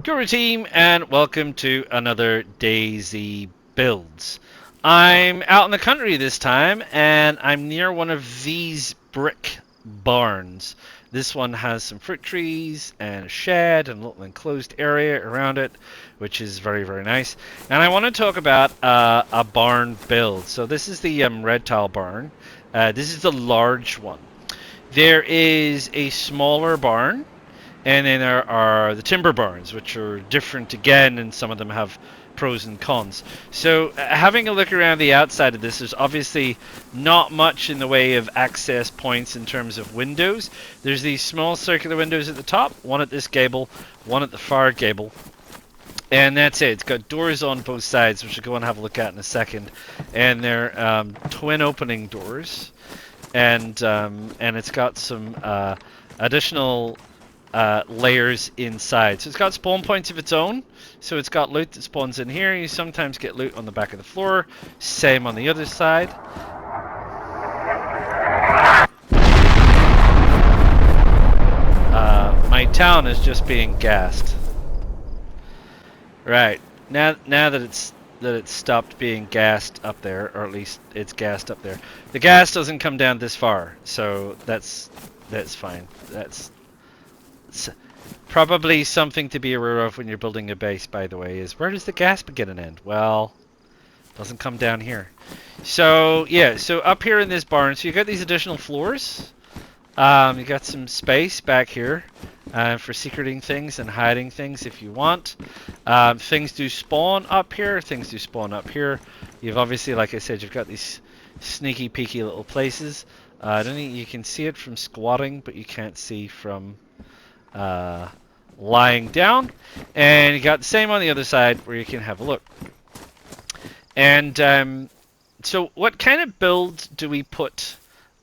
Guru team, and welcome to another DayZ builds. I'm out in the country this time, and I'm near one of these brick barns. This one has some fruit trees and a shed and a little enclosed area around it, which is very, very nice. And I want to talk about a barn build. So this is the red tile barn. This is the large one. There is a smaller barn, and then there are the timber barns, which are different again, and some of them have pros and cons. So having a look around the outside of this, there's obviously not much in the way of access points in terms of windows. There's these small circular windows at the top, one at this gable, one at the far gable. And that's it. It's got doors on both sides, which we'll go and have a look at in a second. And they're twin opening doors. And it's got some additional layers inside. So it's got spawn points of its own. So it's got loot that spawns in here. You sometimes get loot on the back of the floor. Same on the other side. My town is just being gassed. Right. Now that it's stopped being gassed up there, or at least it's gassed up there. The gas doesn't come down this far, so that's fine. That's probably something to be aware of when you're building a base, by the way, is where does the gas begin and end? Well, it doesn't come down here. So, yeah, so up here in this barn, so you got these additional floors. You got some space back here for secreting things and hiding things if you want. Things do spawn up here, things do spawn up here. You've obviously, like I said, you've got these sneaky, peeky little places. I don't think you can see it from squatting, but you can't see from lying down. And you got the same on the other side where you can have a look. And so what kind of build do we put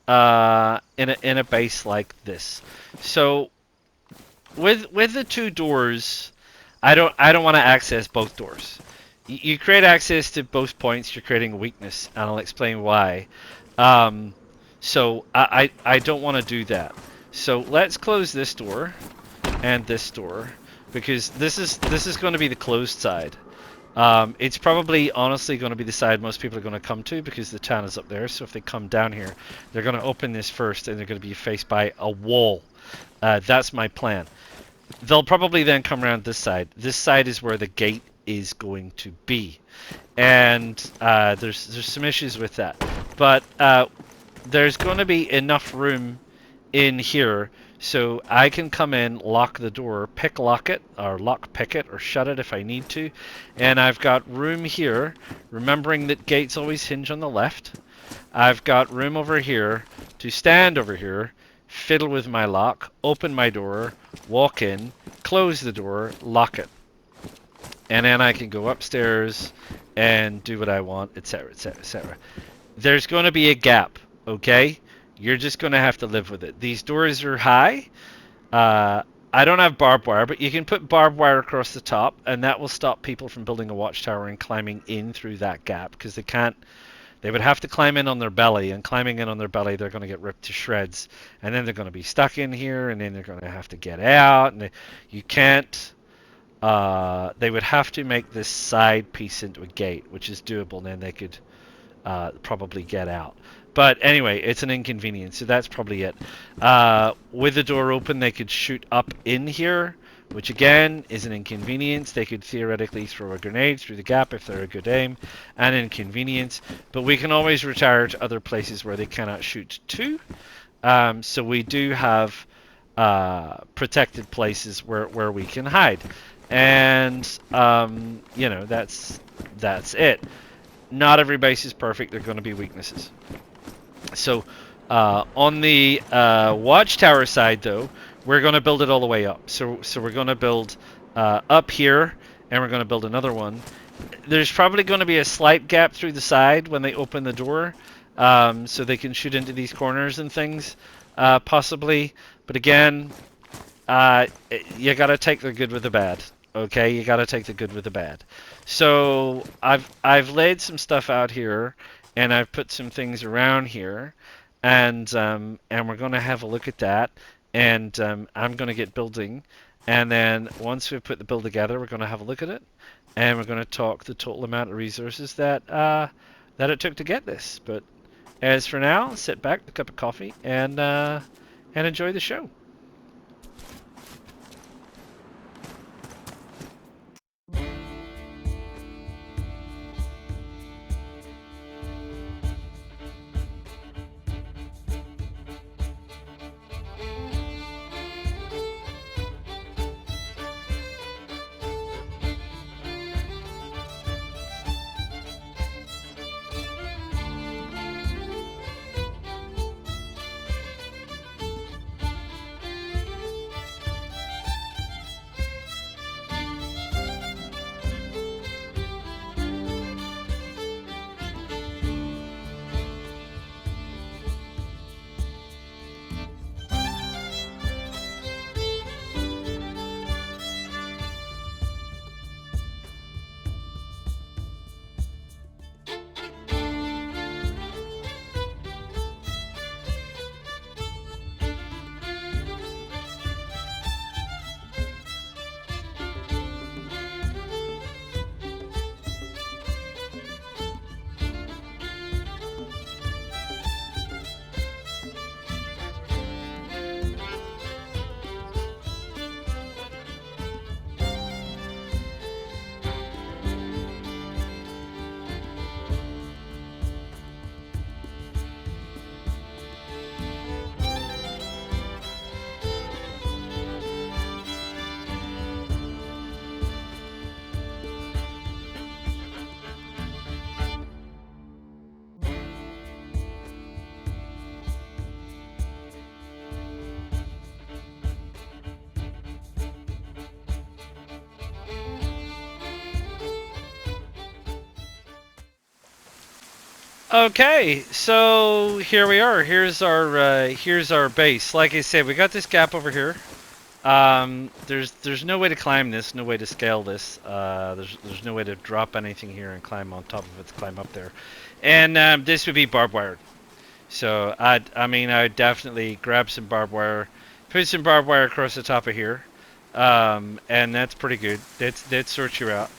in a base like this? So with the two doors, I don't want to access both doors. You create access to both points, you're creating a weakness, and I'll explain why. So I don't want to do that. So let's close this door and this door, because this is going to be the closed side. It's probably honestly going to be the side most people are going to come to because the town is up there. So if they come down here, they're going to open this first and they're going to be faced by a wall. That's my plan. They'll probably then come around this side. This side is where the gate is going to be. And there's some issues with that. But there's going to be enough room in here so I can come in, lock the door, pick lock it, or lock pick it, or shut it if I need to. And I've got room here, remembering that gates always hinge on the left. I've got room over here to stand over here, fiddle with my lock, open my door, walk in, close the door, lock it. And then I can go upstairs and do what I want, etc., etc., etc. There's going to be a gap, okay? You're just going to have to live with it. These doors are high. I don't have barbed wire, but you can put barbed wire across the top, and that will stop people from building a watchtower and climbing in through that gap, because they can't. They would have to climb in on their belly, and climbing in on their belly, they're going to get ripped to shreds, and then they're going to be stuck in here, and then they're going to have to get out, and you can't. They would have to make this side piece into a gate, which is doable, and then they could probably get out. But anyway, it's an inconvenience, so that's probably it. With the door open, they could shoot up in here, which again is an inconvenience. They could theoretically throw a grenade through the gap if they're a good aim, an inconvenience. But we can always retire to other places where they cannot shoot to. So we do have protected places where we can hide. And, you know, that's it. Not every base is perfect. There are going to be weaknesses. So on the Watchtower side, though, we're going to build it all the way up. So we're going to build up here, and we're going to build another one. There's probably going to be a slight gap through the side when they open the door, so they can shoot into these corners and things, possibly. But again, you got to take the good with the bad. Okay, you got to take the good with the bad. So I've laid some stuff out here, and I've put some things around here, and we're going to have a look at that, and I'm going to get building, And then once we've put the build together, we're going to have a look at it, and we're going to talk the total amount of resources that that it took to get this. But as for now, sit back, a cup of coffee, and enjoy the show. Okay, so here we are. Here's our base. Like I said, we got this gap over here. There's no way to climb this, no way to scale this. There's no way to drop anything here and climb on top of it to climb up there. And this would be barbed wire. So I mean I'd definitely grab some barbed wire, put some barbed wire across the top of here, and that's pretty good. That sorts you out.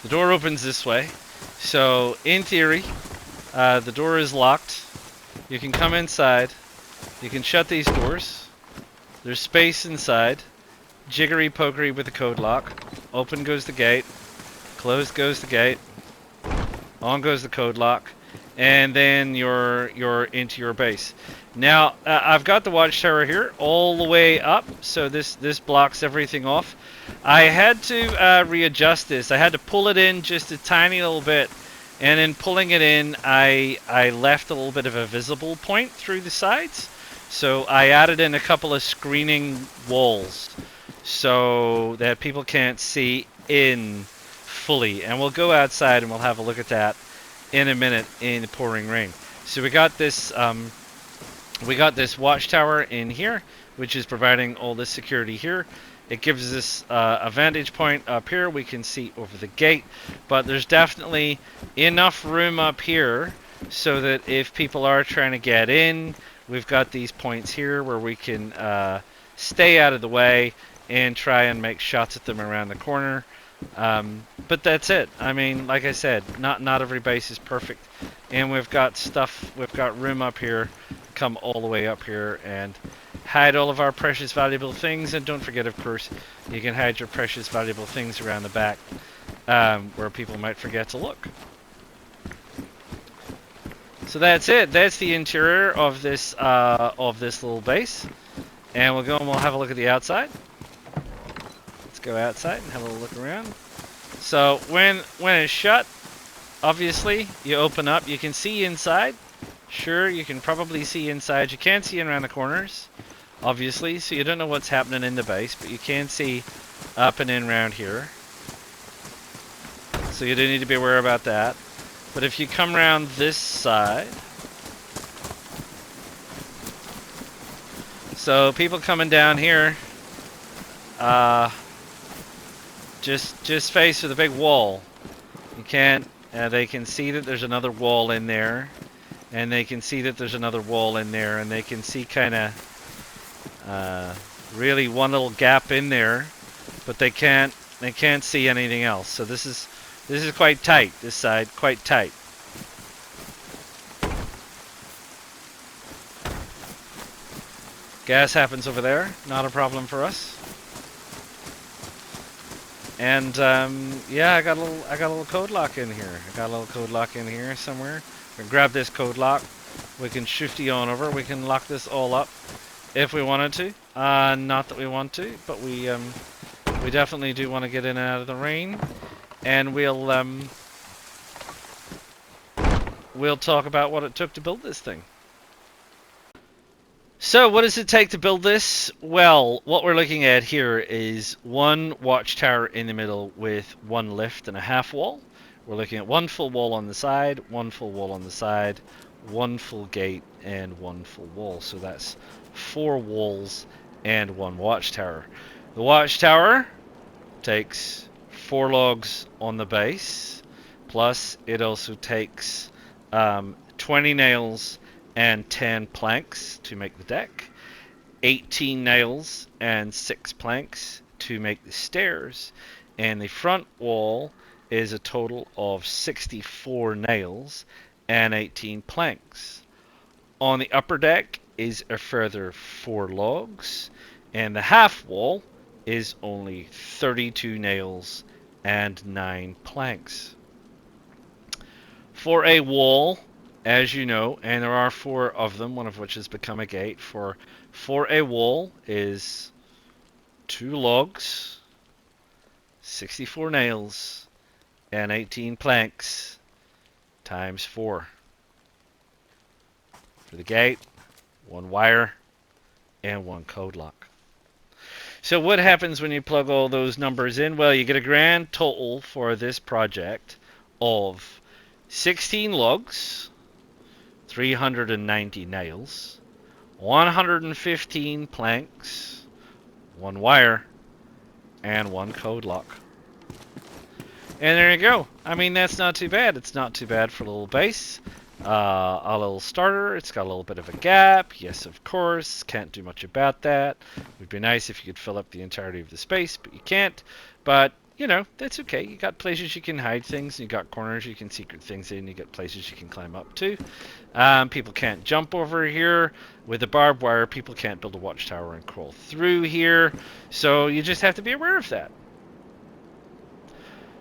The door opens this way. So, in theory, the door is locked. You can come inside. You can shut these doors. There's space inside. Jiggery pokery with the code lock. Open goes the gate. Closed goes the gate. On goes the code lock. And then you're into your base. Now, I've got the watchtower here all the way up, so this blocks everything off. I had to readjust this. I had to pull it in just a tiny little bit, and in pulling it in, I left a little bit of a visible point through the sides. So I added in a couple of screening walls so that people can't see in fully. And we'll go outside and we'll have a look at that in a minute in the pouring rain. So we got this watchtower in here, which is providing all this security here. It gives us a vantage point up here. We can see over the gate, but there's definitely enough room up here so that if people are trying to get in, we've got these points here where we can stay out of the way and try and make shots at them around the corner. But that's it. I mean, like I said, not every base is perfect, and we've got room up here, come all the way up here and hide all of our precious valuable things. And don't forget, of course, you can hide your precious valuable things around the back, where people might forget to look. So that's it. That's the interior of this little base, and we'll go and we'll have a look at the outside. Go outside and have a little look around. So when it's shut, obviously you open up, you can see inside. Sure, you can probably see inside. You can't see around the corners, obviously, so you don't know what's happening in the base, but you can see up and in around here. So you do need to be aware about that. But if you come around this side, so people coming down here, just face with a big wall. You can't. They can see that there's another wall in there, and they can see that there's another wall in there, and they can see kind of really one little gap in there, but they can't see anything else. So this is quite tight. This side quite tight. Gas happens over there, not a problem for us. And yeah, I got a little code lock in here. I got a little code lock in here somewhere. We can grab this code lock. We can shifty on over. We can lock this all up if we wanted to. Not that we want to, but we definitely do want to get in and out of the rain. And we'll talk about what it took to build this thing. So what does it take to build this? Well, what we're looking at here is one watchtower in the middle with one lift and a half wall. We're looking at one full wall on the side, one full wall on the side, one full gate, and one full wall. So that's 4 walls and 1 watchtower. The watchtower takes 4 logs on the base, plus it also takes 20 nails and 10 planks to make the deck, 18 nails and 6 planks to make the stairs, and the front wall is a total of 64 nails and 18 planks. On the upper deck is a further 4 logs, and the half wall is only 32 nails and 9 planks. For a wall, as you know, and there are 4 of them, one of which has become a gate, for a wall is 2 logs, 64 nails, and 18 planks times 4. For the gate, 1 wire and 1 code lock. So what happens when you plug all those numbers in? Well, you get a grand total for this project of 16 logs, 390 nails, 115 planks, 1 wire, and 1 code lock. And there you go. I mean, that's not too bad. It's not too bad for a little base. A little starter. It's got a little bit of a gap. Yes, of course. Can't do much about that. It would be nice if you could fill up the entirety of the space, but you can't. But you know, that's okay. You got places you can hide things. You got corners you can secret things in. You got places you can climb up to. People can't jump over here with the barbed wire. People can't build a watchtower and crawl through here. So you just have to be aware of that.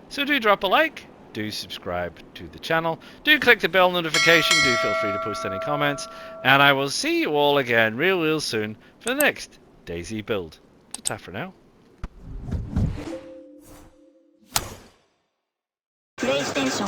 So do drop a like. Do subscribe to the channel. Do click the bell notification. Do feel free to post any comments. And I will see you all again real soon for the next DayZ build. Ta-ta for now. PlayStation